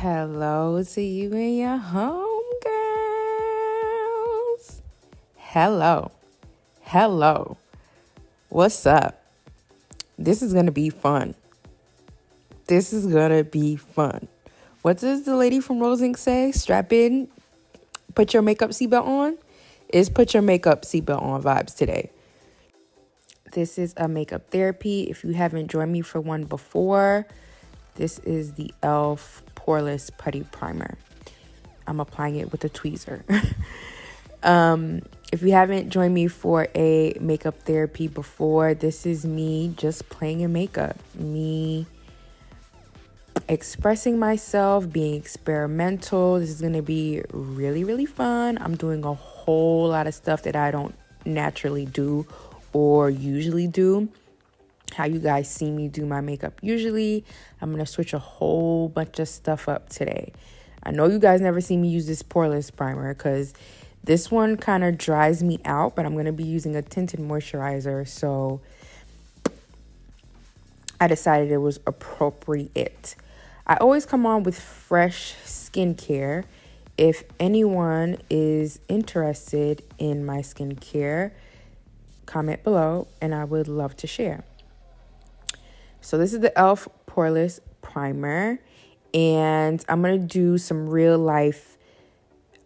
Hello to you and your homegirls. Hello. What's up? This is going to be fun. What does the lady from Rose Inc. say? Strap in, put your makeup seatbelt on? It's put your makeup seatbelt on vibes today. This is a makeup therapy. If you haven't joined me for one before, this is the e.l.f. Poreless Putty Primer. I'm applying it with a tweezer. If you haven't joined me for a makeup therapy before, this is me just playing in makeup. Me expressing myself, being experimental. This is going to be really, really fun. I'm doing a whole lot of stuff that I don't naturally do or usually do. How you guys see me do my makeup usually. I'm going to switch a whole bunch of stuff up today. I know you guys never see me use this poreless primer because this one kind of dries me out, but I'm going to be using a tinted moisturizer, so I decided it was appropriate. I always come on with fresh skincare. If anyone is interested in my skincare, comment below and I would love to share. So this is the e.l.f. Poreless Primer, and I'm going to do some real life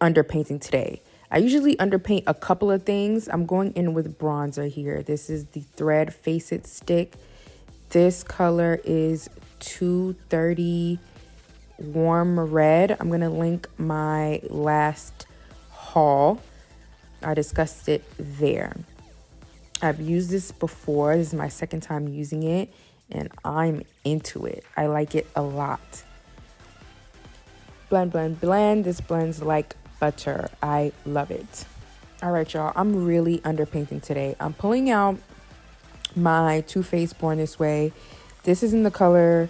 underpainting today. I usually underpaint a couple of things. I'm going in with bronzer here. This is the Thread Face It Stick. This color is 230 Warm Red. I'm going to link my last haul. I discussed it there. I've used this before. This is my second time using it, and I'm into it. I like it a lot. Blend. This blends like butter. I love it. All right, y'all. I'm really underpainting today. I'm pulling out my Too Faced Born This Way. This is in the color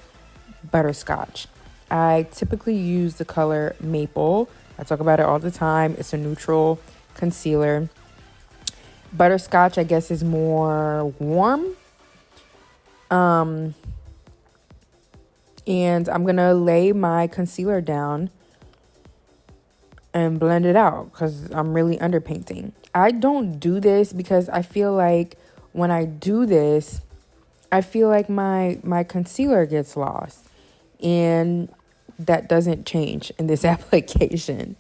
Butterscotch. I typically use the color Maple. I talk about it all the time. It's a neutral concealer. Butterscotch, I guess, is more warm. And I'm gonna lay my concealer down and blend it out because I'm really underpainting. I don't do this because I feel like when I do this, I feel like my concealer gets lost, and that doesn't change in this application.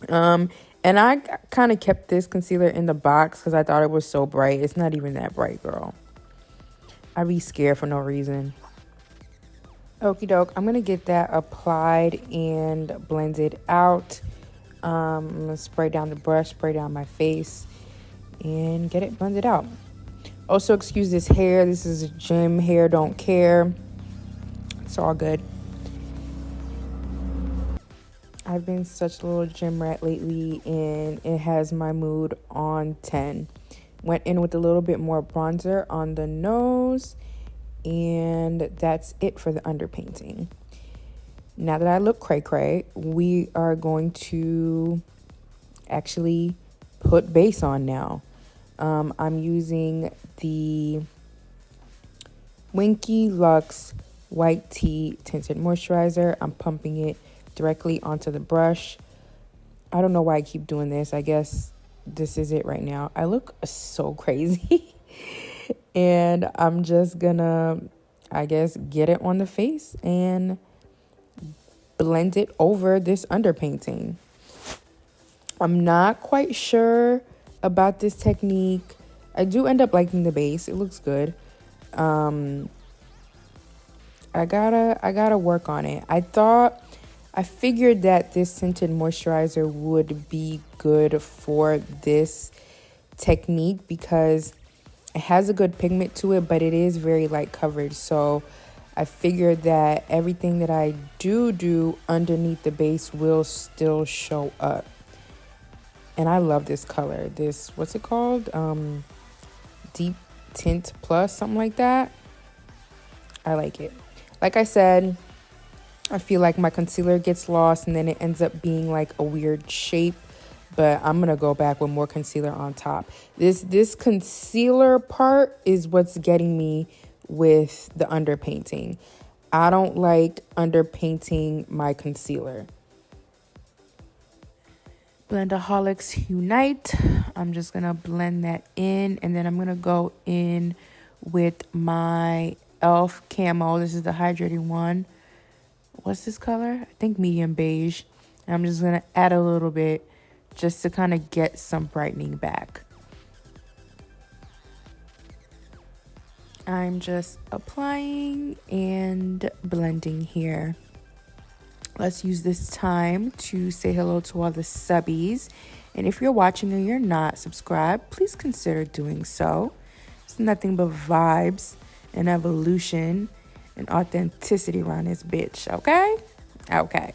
And I kind of kept this concealer in the box because I thought it was so bright. It's not even that bright, girl. I be scared for no reason. Okie doke. I'm going to get that applied and blended out. I'm going to spray down the brush, spray down my face, and get it blended out. Also, excuse this hair. This is a gym hair, don't care. It's all good. I've been such a little gym rat lately, and it has my mood on 10. Went in with a little bit more bronzer on the nose, and that's it for the underpainting. Now that I look cray-cray, we are going to actually put base on now. I'm using the Winky Luxe White Tea Tinted Moisturizer. I'm pumping it directly onto the brush. I don't know why I keep doing this. I guess this is it right now. I look so crazy. And I'm just gonna, I guess, get it on the face and blend it over this underpainting. I'm not quite sure about this technique. I do end up liking the base. It looks good. I gotta work on it. I figured that this tinted moisturizer would be good for this technique because it has a good pigment to it, but it is very light coverage. So I figured that everything that I do underneath the base will still show up. And I love this color. This, what's it called? Deep Tint Plus, something like that. I like it. Like I said, I feel like my concealer gets lost and then it ends up being like a weird shape. But I'm going to go back with more concealer on top. This concealer part is what's getting me with the underpainting. I don't like underpainting my concealer. Blendaholics Unite. I'm just going to blend that in. And then I'm going to go in with my e.l.f. camo. This is the hydrating one. What's this color? I think medium beige. And I'm just going to add a little bit just to kind of get some brightening back. I'm just applying and blending here. Let's use this time to say hello to all the subbies. And if you're watching and you're not subscribed, please consider doing so. It's nothing but vibes and evolution and authenticity around this bitch, okay? Okay.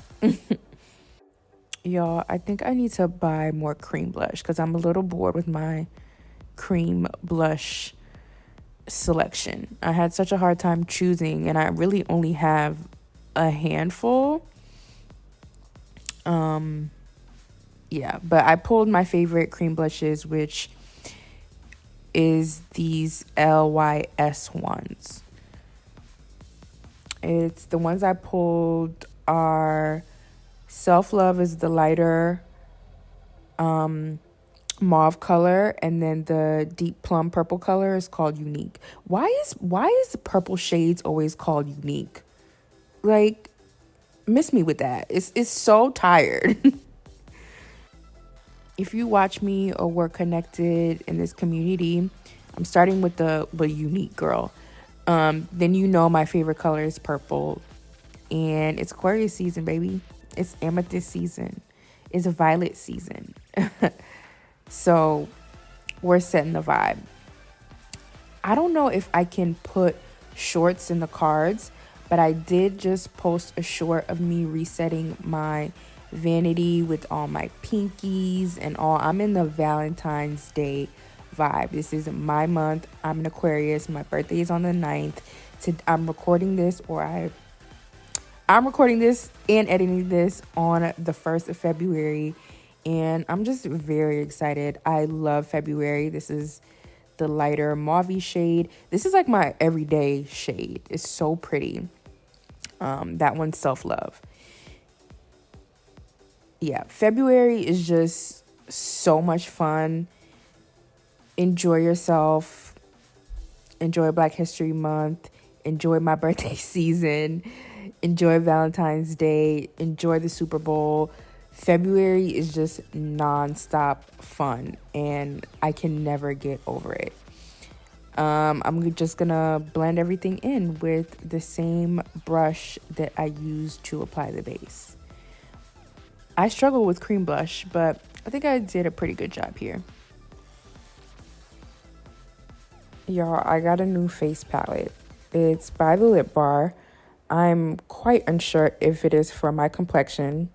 Y'all, I think I need to buy more cream blush because I'm a little bored with my cream blush selection. I had such a hard time choosing, and I really only have a handful. Yeah, but I pulled my favorite cream blushes, which is these LYS ones. It's the ones I pulled are Self Love is the lighter mauve color, and then the deep plum purple color is called Unique. Why is the purple shades always called Unique? Like, miss me with that. It's so tired. If you watch me or we're connected in this community, I'm starting with the Unique girl. Then you know my favorite color is purple, and it's Aquarius season, baby. It's Amethyst season. It's Violet season. So we're setting the vibe. I don't know if I can put shorts in the cards, but I did just post a short of me resetting my vanity with all my pinkies and all. I'm in the Valentine's Day vibe. This is my month. I'm an Aquarius. My birthday is on the 9th. I'm recording this and editing this on the 1st of February. And I'm just very excited. I love February. This is the lighter mauve shade. This is like my everyday shade. It's so pretty. That one's Self Love. Yeah, February is just so much fun. Enjoy yourself. Enjoy Black History Month. Enjoy my birthday season. Enjoy Valentine's Day. Enjoy the Super Bowl. February is just nonstop fun, and I can never get over it. I'm just gonna blend everything in with the same brush that I used to apply the base. I struggle with cream blush, but I think I did a pretty good job here. Y'all, I got a new face palette. It's by the Lip Bar. I'm quite unsure if it is for my complexion.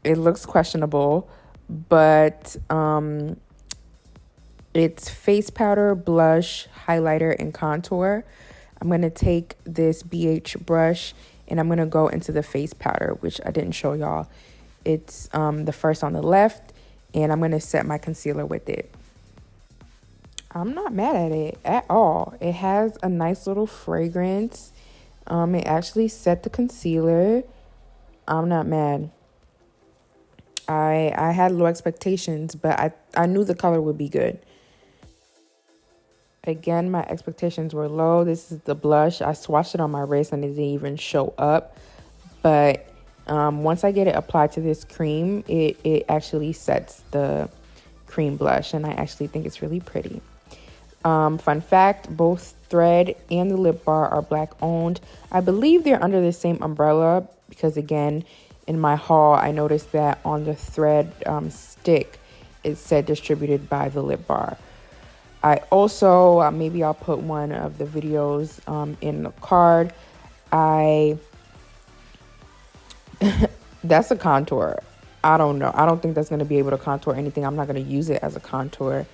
It looks questionable, but it's face powder, blush, highlighter, and contour. I'm going to take this BH brush and I'm going to go into the face powder, which I didn't show y'all. It's the first on the left, and I'm going to set my concealer with it. I'm not mad at it at all. It has a nice little fragrance. It actually set the concealer. I'm not mad. I had low expectations, but I knew the color would be good. Again, my expectations were low. This is the blush. I swatched it on my wrist and it didn't even show up. But once I get it applied to this cream, it actually sets the cream blush, and I actually think it's really pretty. Fun fact, both Thread and the Lip Bar are Black owned. I believe they're under the same umbrella because, again, in my haul, I noticed that on the Thread stick, it said distributed by the Lip Bar. I also, maybe I'll put one of the videos in the card. That's a contour. I don't know. I don't think that's going to be able to contour anything. I'm not going to use it as a contour.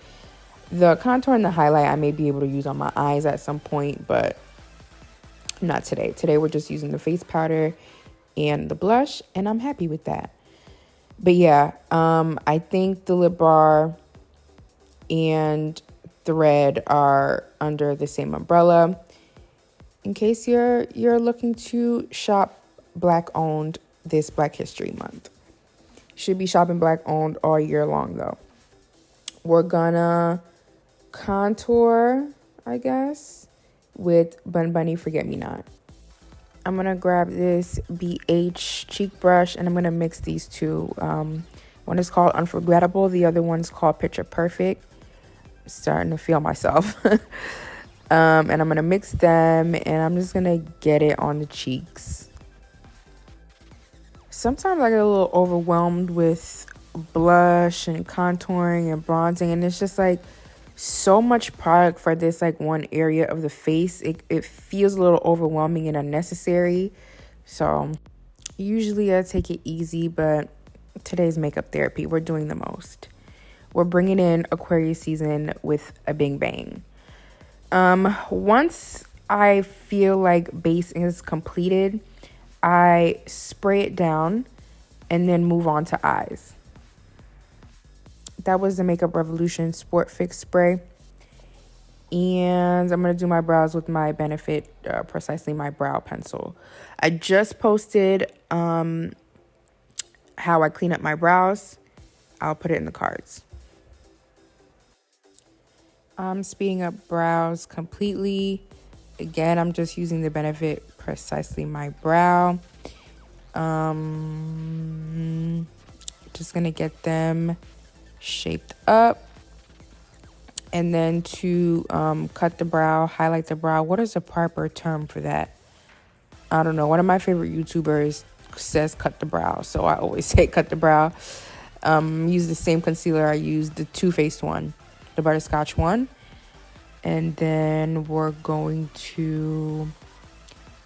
The contour and the highlight I may be able to use on my eyes at some point, but not today. Today we're just using the face powder and the blush, and I'm happy with that. But yeah, I think the Lip Bar and Thread are under the same umbrella. in case you're looking to shop Black owned this Black History Month. Should be shopping Black owned all year long though. We're gonna contour, I guess, with Bun Bunny Forget Me Not. I'm gonna grab this BH cheek brush and I'm gonna mix these two. One is called Unforgettable, the other one's called Picture Perfect. I'm starting to feel myself. And I'm gonna mix them and I'm just gonna get it on the cheeks. Sometimes I get a little overwhelmed with blush and contouring and bronzing, and it's just like so much product for this like one area of the face. It feels a little overwhelming and unnecessary. So usually I take it easy, but today's makeup therapy, we're doing the most. We're bringing in Aquarius season with a big bang. Once I feel like base is completed, I spray it down and then move on to eyes. That was the Makeup Revolution Sport Fix spray. And I'm going to do my brows with my Benefit Precisely My Brow Pencil. I just posted how I clean up my brows. I'll put it in the cards. I'm speeding up brows completely. Again, I'm just using the Benefit Precisely My Brow. Just going to get them shaped up, and then to cut the brow, highlight the brow. What is the proper term for that? I don't know. One of my favorite YouTubers says cut the brow, so I always say cut the brow. Use the same concealer I used, the Too Faced one, the butterscotch one, and then we're going to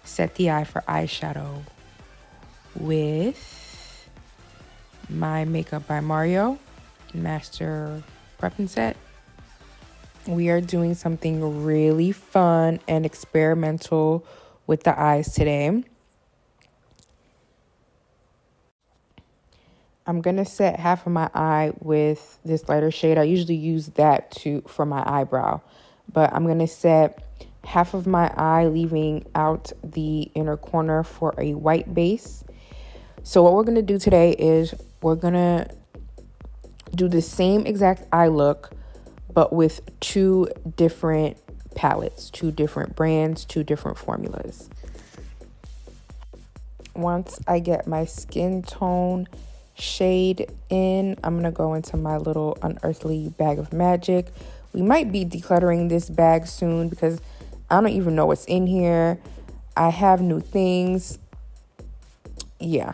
set the eye for eyeshadow with my Makeup by Mario Master Prep and Set. We are doing something really fun and experimental with the eyes today. I'm gonna set half of my eye with this lighter shade. I usually use that for my eyebrow, but I'm gonna set half of my eye, leaving out the inner corner for a white base. So what we're gonna do today is we're gonna do the same exact eye look, but with two different palettes, two different brands, two different formulas. Once I get my skin tone shade in, I'm gonna go into my little unearthly bag of magic. We might be decluttering this bag soon because I don't even know what's in here. I have new things. Yeah,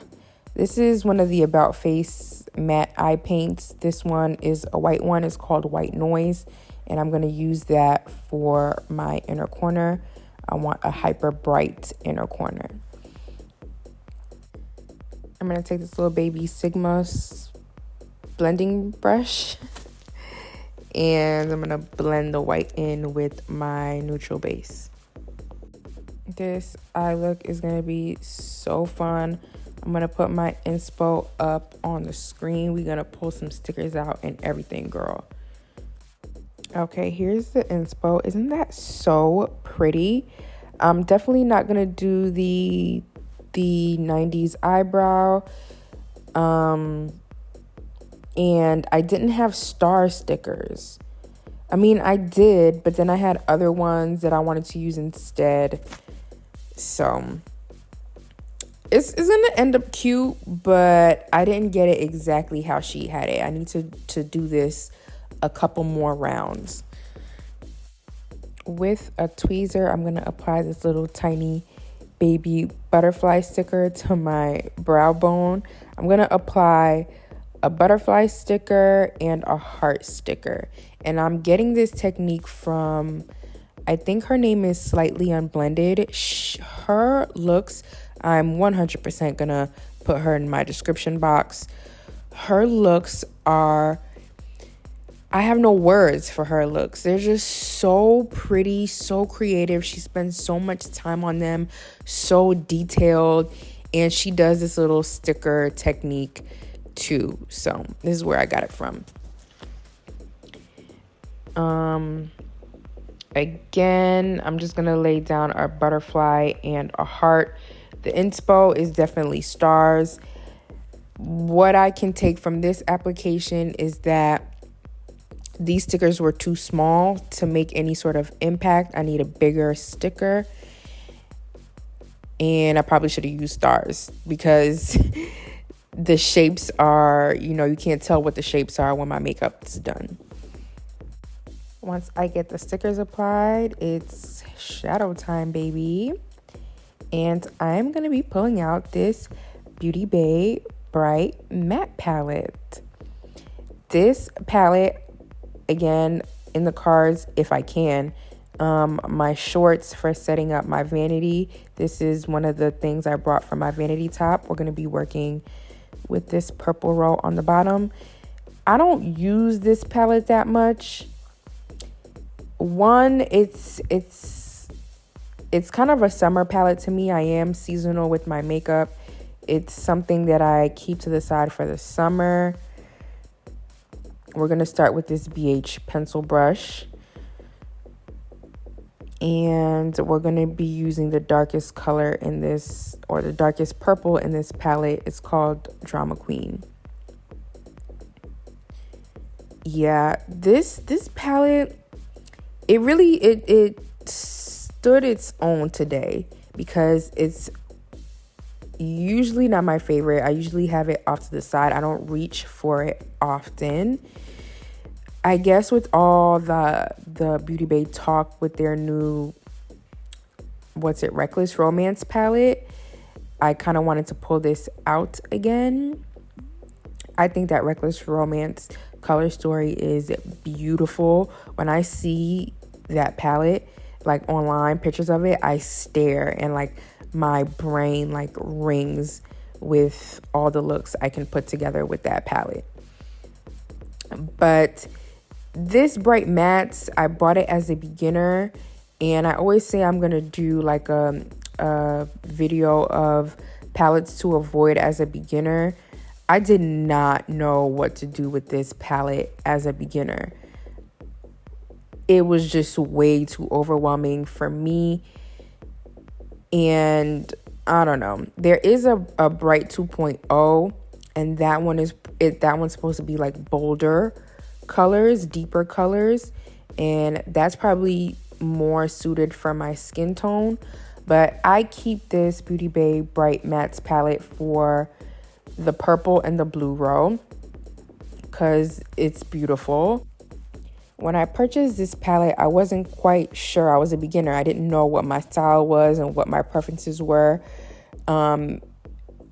this is one of the About Face matte eye paints. This one is a white one. It's called White Noise, and I'm going to use that for my inner corner. I want a hyper bright inner corner. I'm going to take this little baby Sigma blending brush and I'm going to blend the white in with my neutral base. This eye look is going to be so fun. I'm going to put my inspo up on the screen. We're going to pull some stickers out and everything, girl. Okay, here's the inspo. Isn't that so pretty? I'm definitely not going to do the 90s eyebrow. And I didn't have star stickers. I mean, I did, but then I had other ones that I wanted to use instead. So it's gonna end up cute, but I didn't get it exactly how she had it. I need to do this a couple more rounds. With a tweezer, I'm gonna apply this little tiny baby butterfly sticker to my brow bone. I'm gonna apply a butterfly sticker and a heart sticker. And I'm getting this technique from, I think her name is Slightly Unblended. Her looks, I'm 100% gonna put her in my description box. Her looks are, I have no words for her looks. They're just so pretty, so creative. She spends so much time on them, so detailed. And she does this little sticker technique too. So this is where I got it from. Again, I'm just going to lay down our butterfly and a heart. The inspo is definitely stars. What I can take from this application is that these stickers were too small to make any sort of impact. I need a bigger sticker. And I probably should have used stars because the shapes are, you can't tell what the shapes are when my makeup is done. Once I get the stickers applied, it's shadow time, baby. And I'm going to be pulling out this Beauty Bay Bright Matte Palette. This palette, again, in the cards, if I can, my shorts for setting up my vanity. This is one of the things I brought from my vanity top. We're going to be working with this purple row on the bottom. I don't use this palette that much. One, it's kind of a summer palette to me. I am seasonal with my makeup. It's something that I keep to the side for the summer. We're going to start with this BH pencil brush. And we're going to be using the darkest color in this, or the darkest purple in this palette. It's called Drama Queen. Yeah, this palette, it stood its own today because it's usually not my favorite. I usually have it off to the side. I don't reach for it often. I guess with all the Beauty Bay talk with their new, Reckless Romance palette, I kind of wanted to pull this out again. I think that Reckless Romance color story is beautiful. When I see that palette, like online pictures of it, I stare and like my brain like rings with all the looks I can put together with that palette. But this Bright Mattes, I bought it as a beginner, and I always say I'm going to do like a video of palettes to avoid as a beginner. I did not know what to do with this palette as a beginner. It was just way too overwhelming for me. And I don't know. There is a Bright 2.0, and that one's supposed to be like bolder colors, deeper colors, and that's probably more suited for my skin tone. But I keep this Beauty Bay Bright Mattes palette for the purple and the blue row because it's beautiful. When I purchased this palette, I wasn't quite sure. I was a beginner. I didn't know what my style was and what my preferences were.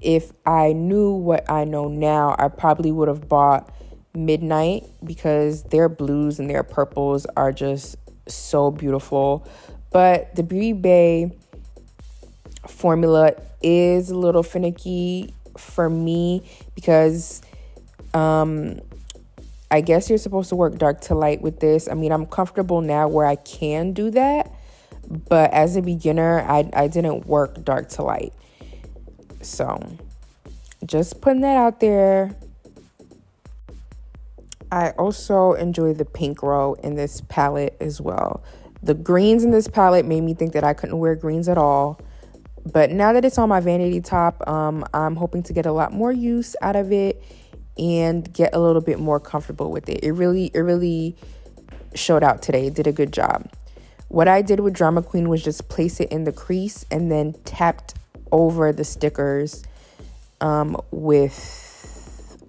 If I knew what I know now, I probably would have bought Midnight because their blues and their purples are just so beautiful. But the Beauty Bay formula is a little finicky for me because I guess you're supposed to work dark to light with this. I mean, I'm comfortable now where I can do that, but as a beginner, I didn't work dark to light. So just putting that out there. I also enjoy the pink row in this palette as well. The greens in this palette made me think that I couldn't wear greens at all. But now that it's on my vanity top, I'm hoping to get a lot more use out of it and get a little bit more comfortable with it. It really showed out today. It did a good job. What I did with Drama Queen was just place it in the crease and then tapped over the stickers with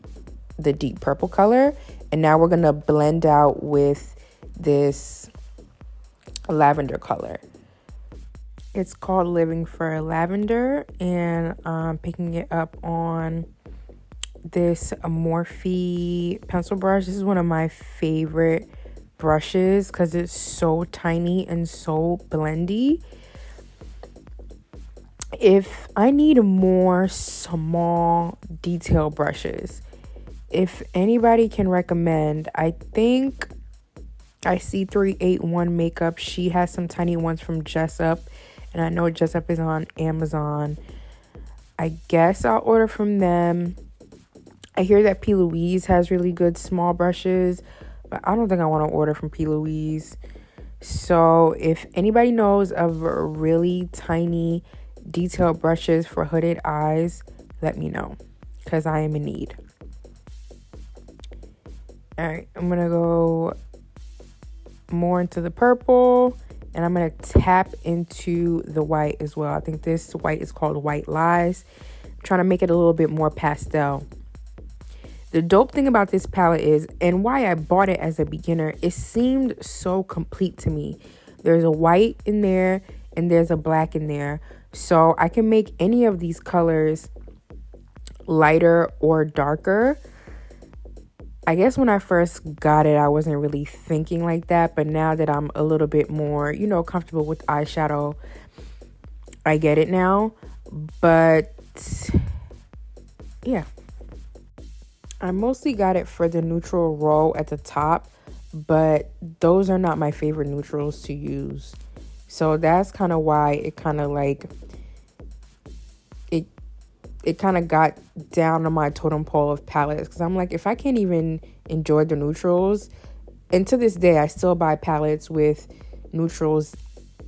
the deep purple color. And now we're going to blend out with this lavender color. It's called Living for Lavender, and I'm picking it up on this Morphe pencil brush. This is one of my favorite brushes because it's so tiny and so blendy. If I need more small detail brushes, if anybody can recommend, I think I see 381 Makeup. She has some tiny ones from Jessup, and I know Jessup is on Amazon. I guess I'll order from them. I hear that P. Louise has really good small brushes, but I don't think I want to order from P. Louise So if anybody knows of really tiny detailed brushes for hooded eyes, let me know, because I am in need. All right, I'm gonna go more into the purple, and I'm gonna tap into the white as well. I think this white is called White Lies. I'm trying to make it a little bit more pastel. The dope thing about this palette is, and why I bought it as a beginner, it seemed so complete to me. There's a white in there and there's a black in there. So I can make any of these colors lighter or darker. I guess when I first got it, I wasn't really thinking like that. But now that I'm a little bit more, comfortable with eyeshadow, I get it now. But yeah. I mostly got it for the neutral row at the top, but those are not my favorite neutrals to use. So that's kind of why it kind of got down on my totem pole of palettes, because I'm like, if I can't even enjoy the neutrals, and to this day I still buy palettes with neutrals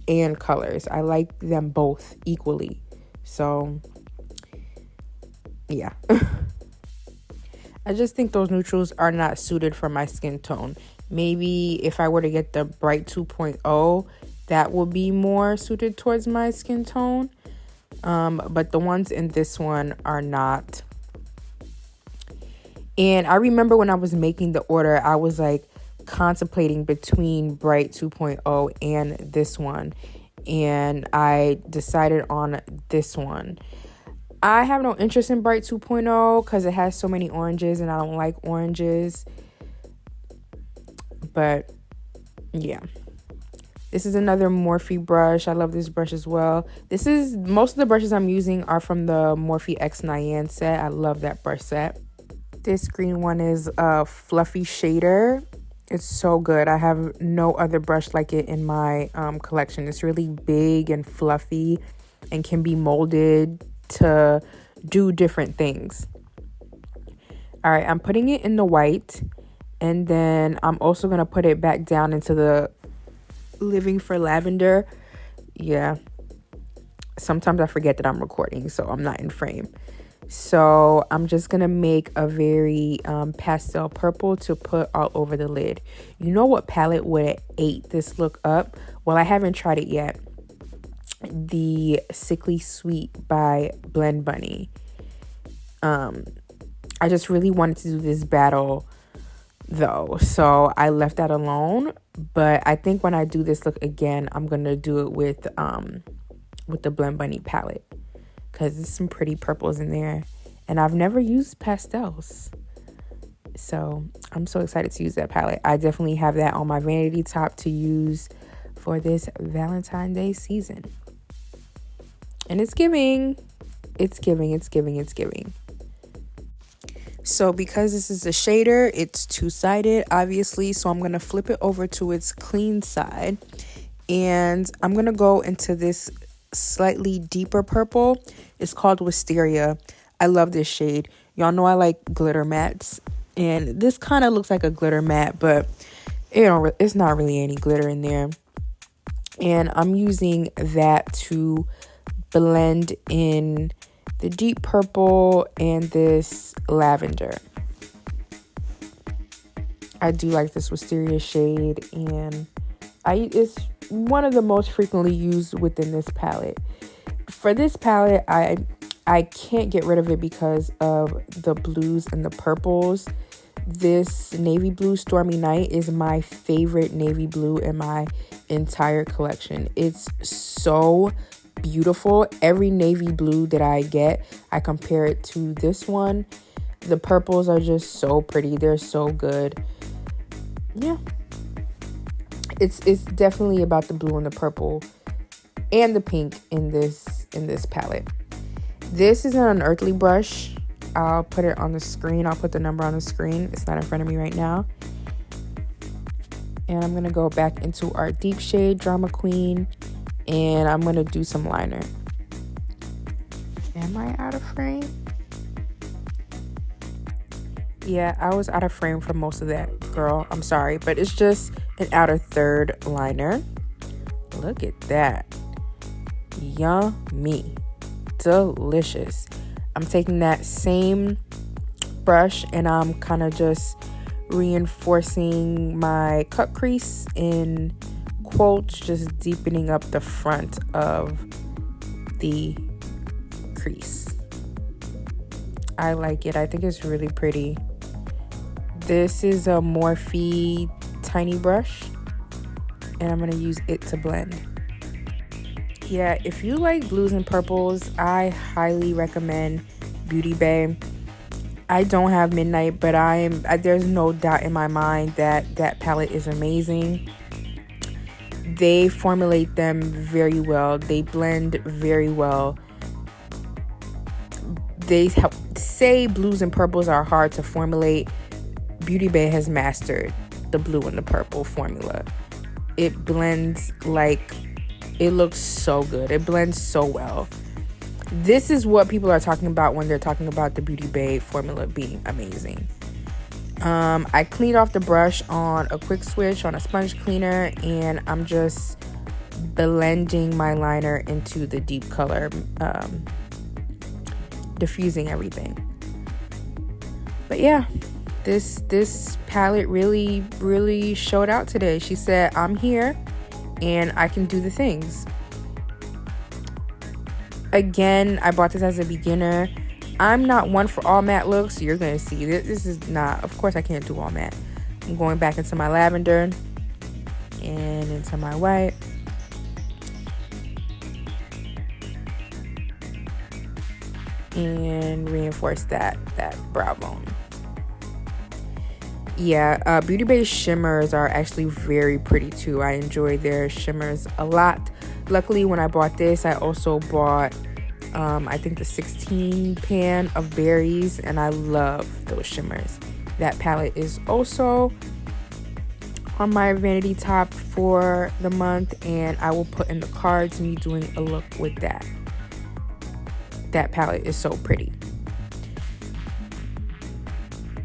and colors. I like them both equally. So yeah. I just think those neutrals are not suited for my skin tone. Maybe if I were to get the Bright 2.0, that would be more suited towards my skin tone. But the ones in this one are not. And I remember when I was making the order, I was like contemplating between Bright 2.0 and this one. And I decided on this one. I have no interest in Bright 2.0 because it has so many oranges and I don't like oranges. But yeah. This is another Morphe brush. I love this brush as well. Most of the brushes I'm using are from the Morphe X Nyan set. I love that brush set. This green one is a fluffy shader. It's so good. I have no other brush like it in my collection. It's really big and fluffy and can be molded to do different things. All right, I'm putting it in the white, and then I'm also going to put it back down into the Living for Lavender. Yeah, sometimes I forget that I'm recording, so I'm not in frame. So I'm just going to make a very pastel purple to put all over the lid. You know what palette would have ate this look up? Well, I haven't tried it yet. The Sickly Sweet by Blend Bunny. I just really wanted to do this battle though, so I left that alone. But I think when I do this look again, I'm gonna do it with the Blend Bunny palette, because there's some pretty purples in there and I've never used pastels, so I'm so excited to use that palette. I definitely have that on my vanity top to use for this Valentine's Day season. And it's giving. So because this is a shader, it's two-sided, obviously. So I'm going to flip it over to its clean side. And I'm going to go into this slightly deeper purple. It's called Wisteria. I love this shade. Y'all know I like glitter mattes. And this kind of looks like a glitter matte, but it's not really any glitter in there. And I'm using that to blend in the deep purple and this lavender. I do like this Wisteria shade, and it's one of the most frequently used within this palette. For this palette, I can't get rid of it because of the blues and the purples. This navy blue Stormy Night is my favorite navy blue in my entire collection. It's so beautiful. Every navy blue that I get, I compare it to this one. The purples are just so pretty. They're so good. Yeah, it's definitely about the blue and the purple and the pink in this palette. This is an unearthly brush. I'll put it on the screen. I'll put the number on the screen. It's not in front of me right now. And I'm gonna go back into our deep shade Drama Queen, and I'm gonna do some liner. Am I out of frame? Yeah, I was out of frame for most of that, girl. I'm sorry, but it's just an outer third liner. Look at that. Yummy. Delicious. I'm taking that same brush and I'm kind of just reinforcing my cut crease in quotes, just deepening up the front of the crease. I like it. I think it's really pretty. This is a Morphe tiny brush and I'm going to use it to blend. Yeah, if you like blues and purples, I highly recommend Beauty Bay. I don't have Midnight, but there's no doubt in my mind that that palette is amazing. They formulate them very well. They blend very well. They say blues and purples are hard to formulate. Beauty Bay has mastered the blue and the purple formula. It blends like, it looks so good. It blends so well. This is what people are talking about when they're talking about the Beauty Bay formula being amazing. I cleaned off the brush on a quick switch on a sponge cleaner, and I'm just blending my liner into the deep color, diffusing everything. But yeah, this palette really showed out today. She said, I'm here and I can do the things. Again, I bought this as a beginner. I'm not one for all matte looks, so you're going to see this is not, of course I can't do all matte. I'm going back into my lavender and into my white. And reinforce that brow bone. Yeah, Beauty Bay shimmers are actually very pretty too. I enjoy their shimmers a lot. Luckily, when I bought this, I also bought I think the 16 pan of berries, and I love those shimmers. That palette is also on my vanity top for the month, and I will put in the cards me doing a look with that. That palette is so pretty.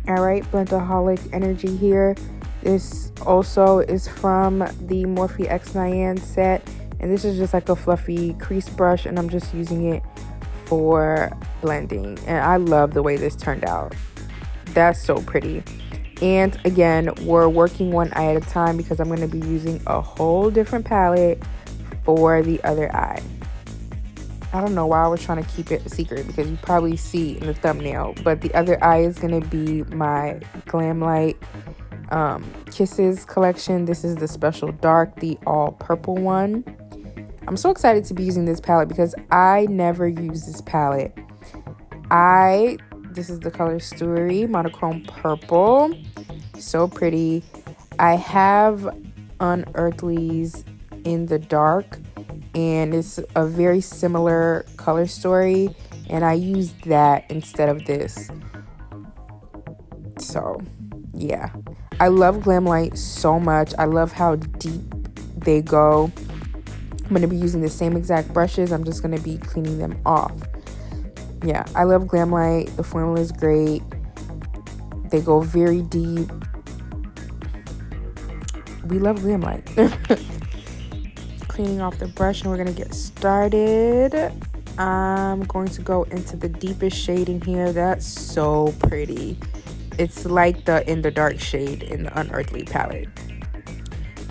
Alright, Blendaholic Energy here. This also is from the Morphe X Nyan set, and this is just like a fluffy crease brush, and I'm just using it for blending, and I love the way this turned out. That's so pretty. And again, we're working one eye at a time because I'm going to be using a whole different palette for the other eye. I don't know why I was trying to keep it a secret, because you probably see in the thumbnail, but the other eye is going to be my Glamlite Kisses collection. This is the Special Dark, the all purple one. I'm so excited to be using this palette because I never use this palette. This is the color Story Monochrome Purple. So pretty. I have Unearthly's in the dark, and it's a very similar color story, and I used that instead of this. So yeah, I love Glamlite so much. I love how deep they go. I'm going to be using the same exact brushes. I'm just going to be cleaning them off. Yeah, I love Glamlite. The formula is great. They go very deep. We love Glamlite. Cleaning off the brush, and we're going to get started. I'm going to go into the deepest shade in here. That's so pretty. It's like the In the Dark shade in the Unearthly palette.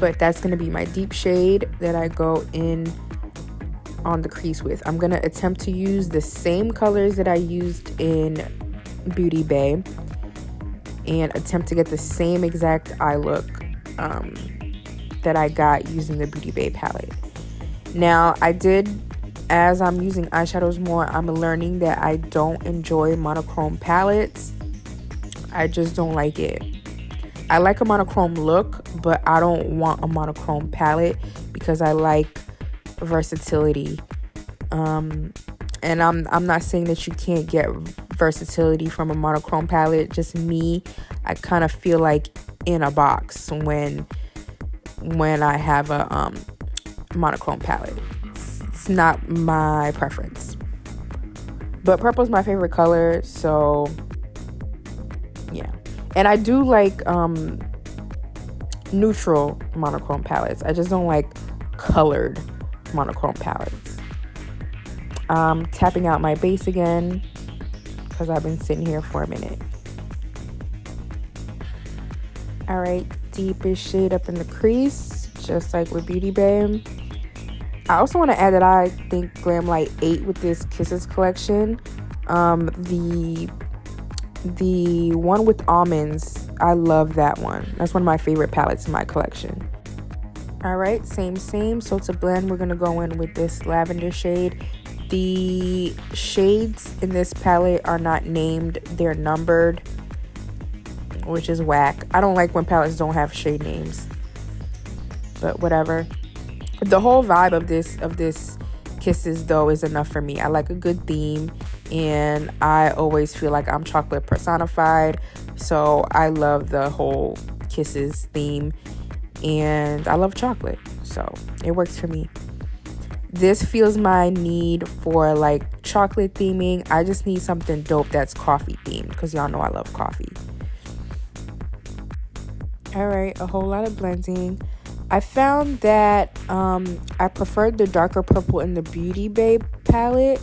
But that's going to be my deep shade that I go in on the crease with. I'm going to attempt to use the same colors that I used in Beauty Bay and attempt to get the same exact eye look that I got using the Beauty Bay palette. Now, as I'm using eyeshadows more, I'm learning that I don't enjoy monochrome palettes. I just don't like it. I like a monochrome look, but I don't want a monochrome palette because I like versatility. And I'm not saying that you can't get versatility from a monochrome palette. Just me, I kind of feel like in a box when I have a monochrome palette. It's not my preference. But purple's my favorite color, so yeah. And I do like neutral monochrome palettes. I just don't like colored monochrome palettes. Tapping out my base again because I've been sitting here for a minute. All right, deepest shade up in the crease, just like with Beauty Bay. I also want to add that I think Glamlite 8 with this Kisses collection. The one with almonds, I love that one. That's one of my favorite palettes in my collection. All right, same. So to blend, we're going to go in with this lavender shade. The shades in this palette are not named, they're numbered, which is whack. I don't like when palettes don't have shade names, but whatever. The whole vibe of this Kisses though is enough for me. I like a good theme, and I always feel like I'm chocolate personified, so I love the whole Kisses theme, and I love chocolate, so it works for me. This feels my need for like chocolate theming. I just need something dope that's coffee themed, because y'all know I love coffee. All right, a whole lot of blending. I found that I preferred the darker purple in the Beauty Bay palette,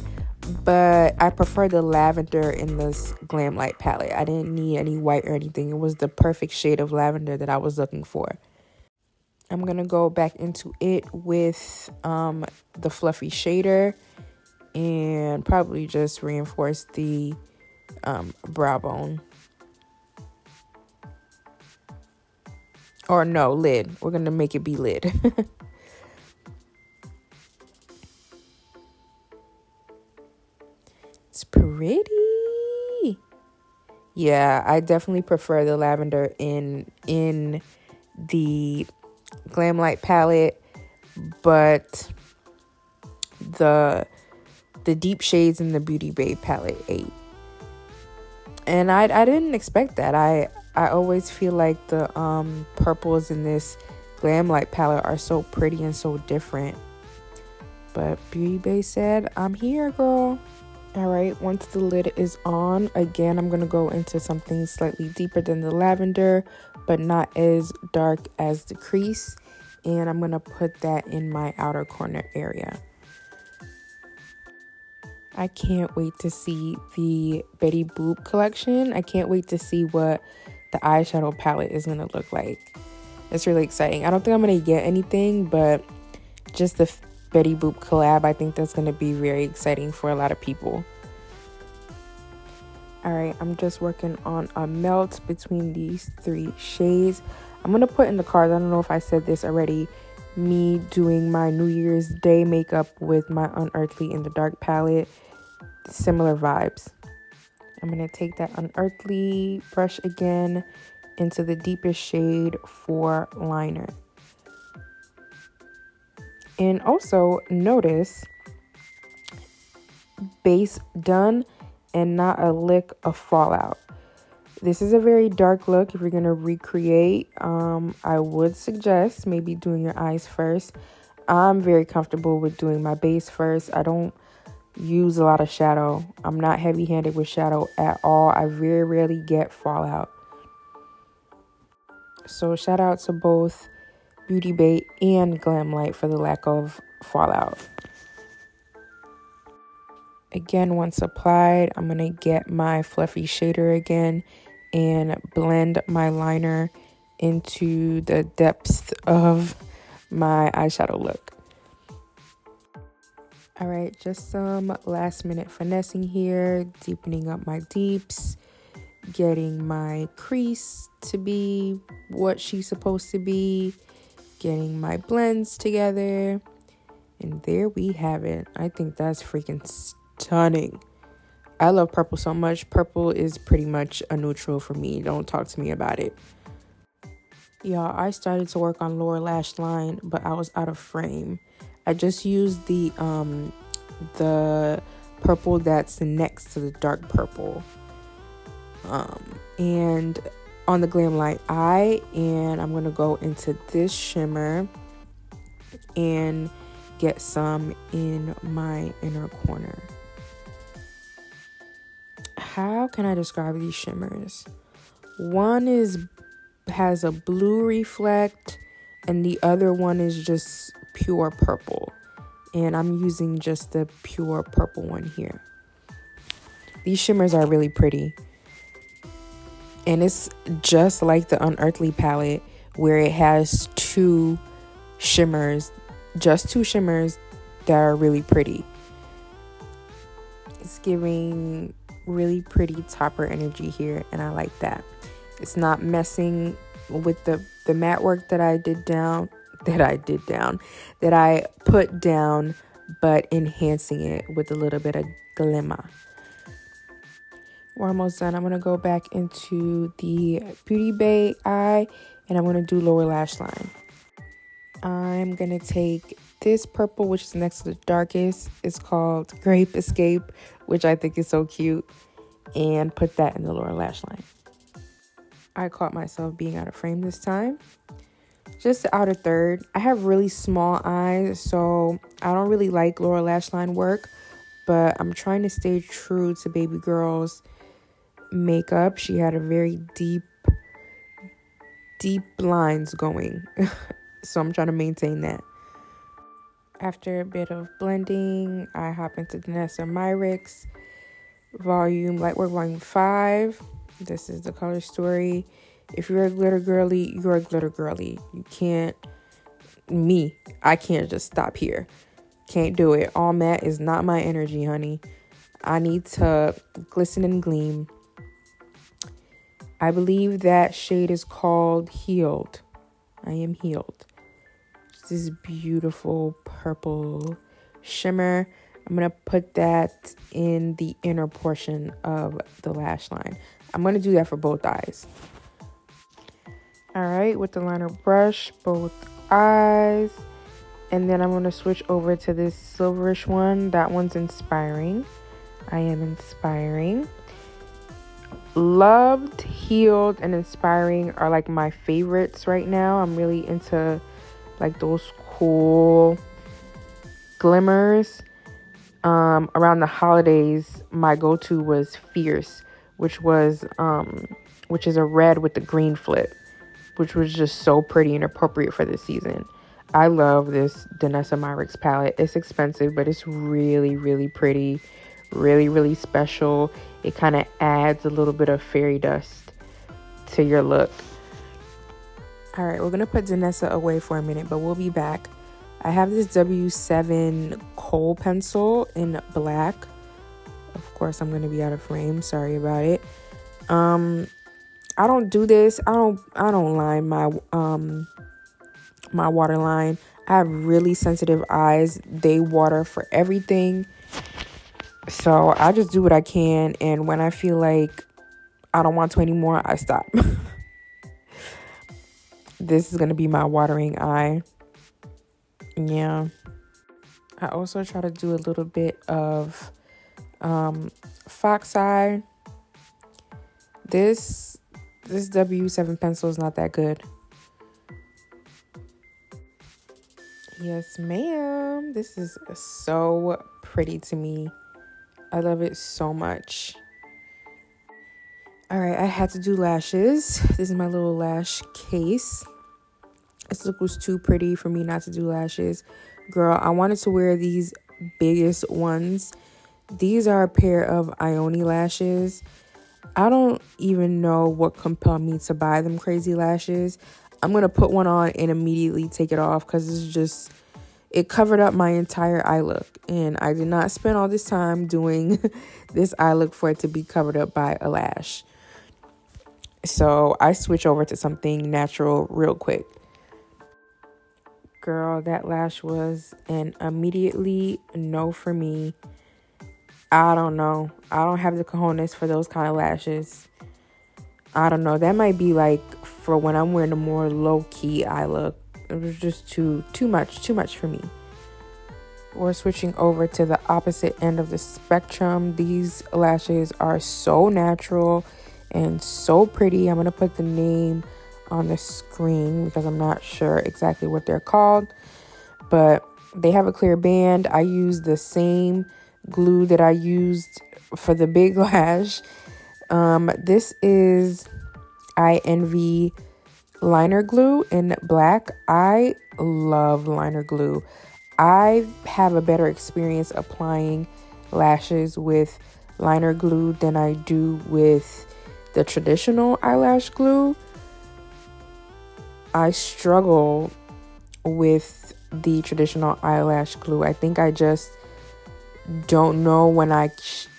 but I prefer the lavender in this Glamlite palette. I didn't need any white or anything. It was the perfect shade of lavender that I was looking for. I'm going to go back into it with the fluffy shader and probably just reinforce the brow bone. Or no, lid. We're going to make it be lid. It's pretty. Yeah, I definitely prefer the lavender in the Glamlite palette, but the deep shades in the Beauty Bay palette 8. And I didn't expect that. I always feel like the purples in this Glamlite palette are so pretty and so different. But Beauty Bay said, I'm here, girl. All right, once the lid is on, again, I'm going to go into something slightly deeper than the lavender, but not as dark as the crease. And I'm going to put that in my outer corner area. I can't wait to see the Betty Boop collection. I can't wait to see what the eyeshadow palette is going to look like. It's really exciting. I don't think I'm going to get anything, but just the Betty Boop collab, I think that's going to be very exciting for a lot of people. All right, I'm just working on a melt between these 3 shades. I'm going to put in the cards, I don't know if I said this already, me doing my New Year's Day makeup with my Unearthly in the Dark palette. Similar vibes. I'm going to take that Unearthly brush again into the deepest shade for liner. And also notice base done and not a lick of fallout. This is a very dark look. If you're going to recreate, I would suggest maybe doing your eyes first. I'm very comfortable with doing my base first. I don't use a lot of shadow. I'm not heavy-handed with shadow at all. I very rarely get fallout. So shout out to both Beauty Bay and Glamlite for the lack of fallout. Again, once applied, I'm going to get my fluffy shader again and blend my liner into the depths of my eyeshadow look. All right, just some last minute finessing here, deepening up my deeps, getting my crease to be what she's supposed to be, getting my blends together, and there we have it. I think that's freaking stunning. I love purple so much. Purple is pretty much a neutral for me. Don't talk to me about it. Y'all, I started to work on lower lash line, but I was out of frame. I just used the purple that's next to the dark purple. And on the Glamlite eye, and I'm going to go into this shimmer and get some in my inner corner. How can I describe these shimmers? One is has a blue reflect, and the other one is just pure purple. And I'm using just the pure purple one here. These shimmers are really pretty. And it's just like the Unearthly palette, where it has two shimmers that are really pretty. It's giving really pretty topper energy here, and I like that. It's not messing with the matte work that I put down, but enhancing it with a little bit of glimmer. We're almost done. I'm going to go back into the Beauty Bay eye, and I'm going to do lower lash line. I'm going to take this purple, which is next to the darkest. It's called Grape Escape, which I think is so cute, and put that in the lower lash line. I caught myself being out of frame this time. Just the outer third. I have really small eyes, so I don't really like lower lash line work, but I'm trying to stay true to baby girl's makeup. She had a very deep lines going, so I'm trying to maintain that. After a bit of blending, I hop into Danessa Myricks Lightwork Volume 5. This is the color story. If you're a glitter girly, you're a glitter girly. I can't just stop here. Can't do it. All matte is not my energy, honey. I need to glisten and gleam. I believe that shade is called Healed. I am healed. This beautiful purple shimmer. I'm going to put that in the inner portion of the lash line. I'm going to do that for both eyes. All right, with the liner brush, both eyes. And then I'm going to switch over to this silverish one. That one's Inspiring. I am Inspiring. Loved, Healed, and Inspiring are like my favorites right now. I'm really into like those cool glimmers. Around the holidays, my go-to was Fierce, which is a red with the green flip, which was just so pretty and appropriate for this season. I love this Danessa Myricks palette. It's expensive, but it's really, really pretty, really, really special. It kind of adds a little bit of fairy dust to your look. All right, we're going to put Danessa away for a minute, but we'll be back. I have this W7 kohl pencil in black. Of course, I'm going to be out of frame. Sorry about it. I don't do this. I don't line my my waterline. I have really sensitive eyes. They water for everything. So I just do what I can, and when I feel like I don't want to anymore, I stop. This is going to be my watering eye. Yeah. I also try to do a little bit of fox eye. This W7 pencil is not that good. Yes, ma'am. This is so pretty to me. I love it so much. All right, I had to do lashes. This is my little lash case. This look was too pretty for me not to do lashes. Girl, I wanted to wear these biggest ones. These are a pair of Ioni lashes. I don't even know what compelled me to buy them crazy lashes. I'm going to put one on and immediately take it off because it covered up my entire eye look. And I did not spend all this time doing this eye look for it to be covered up by a lash. So I switch over to something natural real quick. Girl, that lash was an immediately no for me. I don't know. I don't have the cojones for those kind of lashes. I don't know. That might be like for when I'm wearing a more low-key eye look. It was just too much for me. We're switching over to the opposite end of the spectrum. These lashes are so natural and so pretty. I'm going to put the name on the screen because I'm not sure exactly what they're called, but they have a clear band. I use the same glue that I used for the big lash. This is I Envy liner glue in black. I love liner glue. I have a better experience applying lashes with liner glue than I do with the traditional eyelash glue. I struggle with the traditional eyelash glue. I think I just don't know when I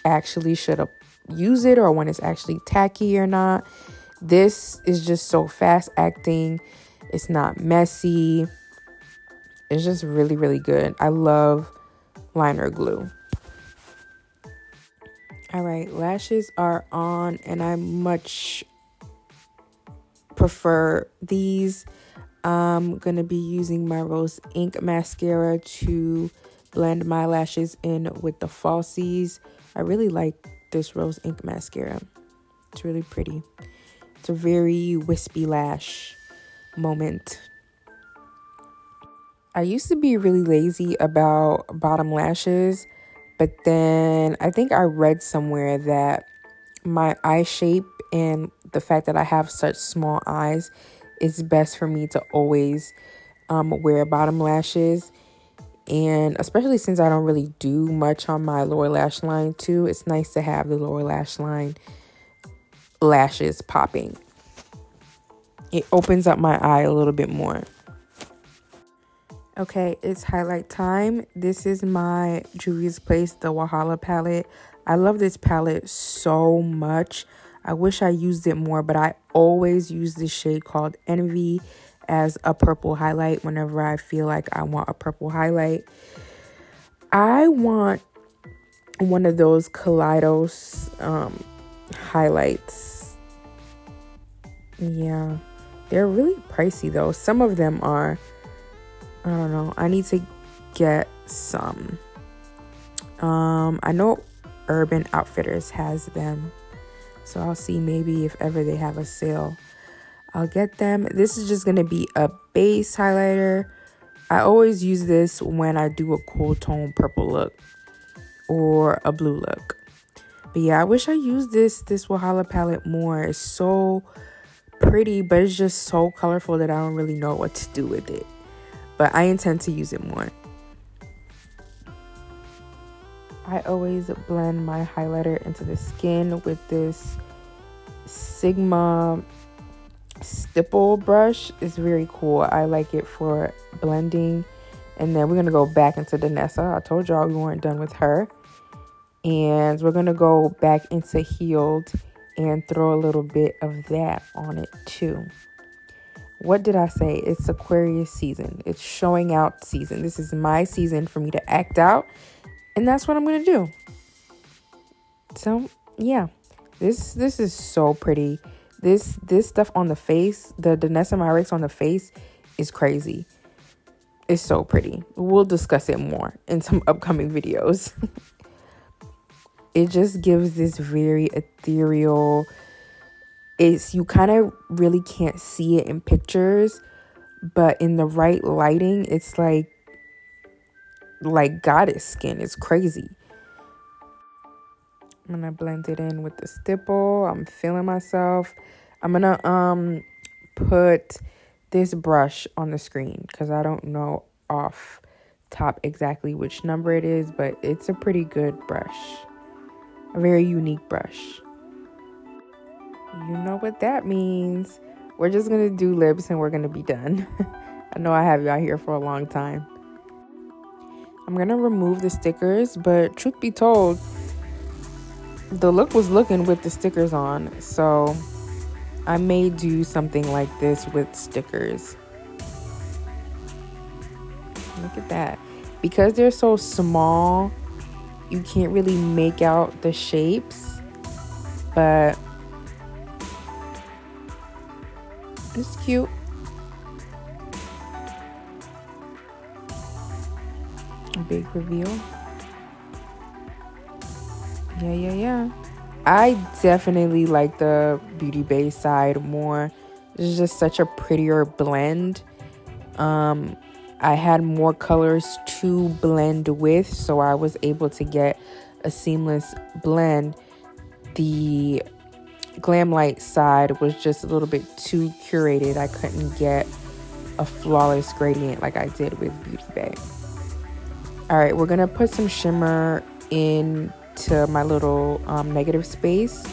actually should use it or when it's actually tacky or not. This is just so fast acting. It's not messy. It's just really, really good. I love liner glue. All right, lashes are on, and I much prefer these. I'm going to be using my Rose Ink mascara to blend my lashes in with the falsies. I really like this Rose Ink mascara. It's really pretty. It's a very wispy lash moment. I used to be really lazy about bottom lashes, but then I think I read somewhere that my eye shape and the fact that I have such small eyes, it's best for me to always wear bottom lashes. And especially since I don't really do much on my lower lash line too, it's nice to have the lower lash line lashes popping. It opens up my eye a little bit more. Okay, it's highlight time. This is my Juvia's Place, the Walhalla palette. I love this palette so much. I wish I used it more, but I always use this shade called Envy as a purple highlight whenever I feel like I want a purple highlight. I want one of those Kaleidos highlights. Yeah, they're really pricey though. Some of them are. I don't know. I need to get some. I know Urban Outfitters has them. So I'll see maybe if ever they have a sale. I'll get them. This is just going to be a base highlighter. I always use this when I do a cool tone purple look or a blue look. But yeah, I wish I used this Walhalla palette more. It's so pretty, but it's just so colorful that I don't really know what to do with it. But I intend to use it more. I always blend my highlighter into the skin with this Sigma stipple brush. It's very cool. I like it for blending. And then we're going to go back into Danessa. I told y'all we weren't done with her. And we're going to go back into Healed and throw a little bit of that on it too. What did I say? It's Aquarius season. It's showing out season. This is my season for me to act out. And that's what I'm going to do. So, yeah. This is so pretty. This stuff on the face, the Danessa Myricks on the face is crazy. It's so pretty. We'll discuss it more in some upcoming videos. It just gives this very ethereal... you kind of really can't see it in pictures, but in the right lighting, it's like goddess skin. It's crazy. I'm gonna blend it in with the stipple. I'm feeling myself. I'm gonna put this brush on the screen because I don't know off top exactly which number it is, but it's a pretty good brush. A very unique brush. You know what that means. We're just going to do lips and we're going to be done. I know I have y'all here for a long time. I'm going to remove the stickers, but truth be told, the look was looking with the stickers on. So I may do something like this with stickers. Look at that. Because they're so small, you can't really make out the shapes, but it's cute. Big reveal. Yeah. I definitely like the Beauty Bay side more. It's just such a prettier blend. I had more colors to blend with, so I was able to get a seamless blend. The Glamlite side was just a little bit too curated. I couldn't get a flawless gradient like I did with Beauty Bay. All right, we're gonna put some shimmer into my little negative space.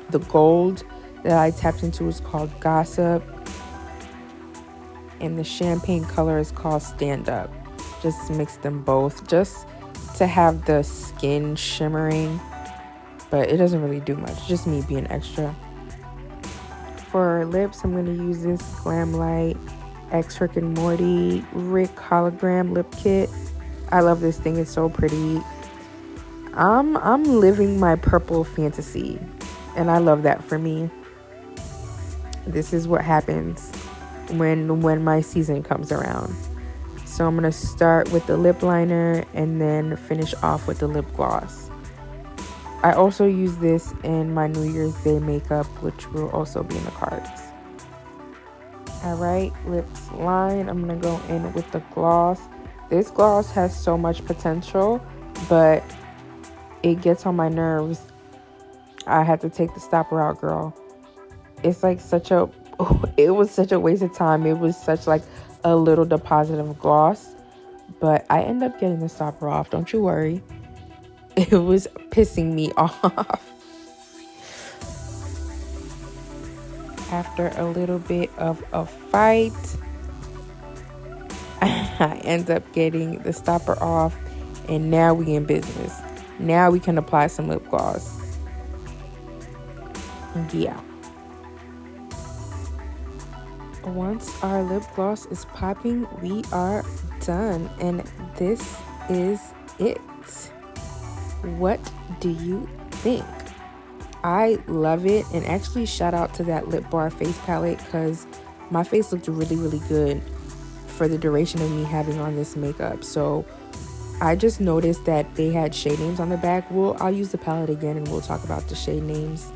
The gold that I tapped into is called Gossip, and the champagne color is called Stand Up. Just mix them both just to have the skin shimmering, but it doesn't really do much, just me being extra. For lips, I'm going to use this Glamlite X Rick and Morty Rick Hologram Lip Kit. I love this thing, it's so pretty. I'm living my purple fantasy, and I love that for me. This is what happens when my season comes around. So I'm going to start with the lip liner and then finish off with the lip gloss. I also use this in my New Year's Day makeup, which will also be in the cards. Alright, lips line. I'm going to go in with the gloss. This gloss has so much potential, but it gets on my nerves. I had to take the stopper out, girl. It's like it was such a waste of time. It was such like a little deposit of gloss, but I end up getting the stopper off, don't you worry. It was pissing me off. After a little bit of a fight, I end up getting the stopper off, and now we in business. Now we can apply some lip gloss. Yeah. Once our lip gloss is popping, we are done, and this is it. What do you think? I love it, and actually shout out to that Lip Bar face palette, because my face looked really, really good for the duration of me having on this makeup. So I just noticed that they had shade names on the back. I'll use the palette again and we'll talk about the shade names.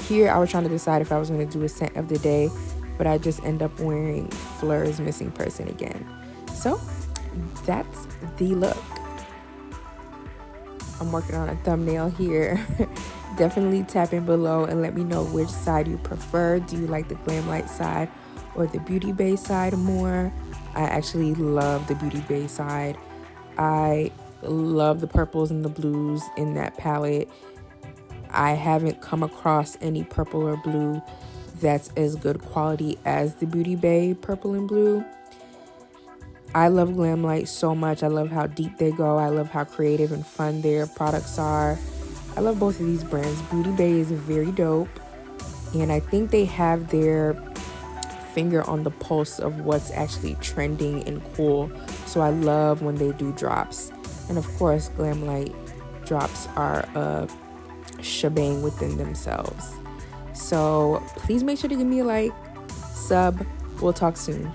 Here I was trying to decide if I was going to do a scent of the day, but I just end up wearing Fleur's Missing Person again. So that's the look. I'm working on a thumbnail here. Definitely tap in below and let me know which side you prefer. Do you like the Glamlite side or the Beauty Bay side more? I actually love the Beauty Bay side. I love the purples and the blues in that palette. I haven't come across any purple or blue that's as good quality as the Beauty Bay purple and blue. I love Glamlite so much. I love how deep they go. I love how creative and fun their products are. I love both of these brands. Beauty Bay is very dope, and I think they have their finger on the pulse of what's actually trending and cool. So I love when they do drops. And of course, Glamlite drops are a shebang within themselves. So please make sure to give me a like, sub. We'll talk soon.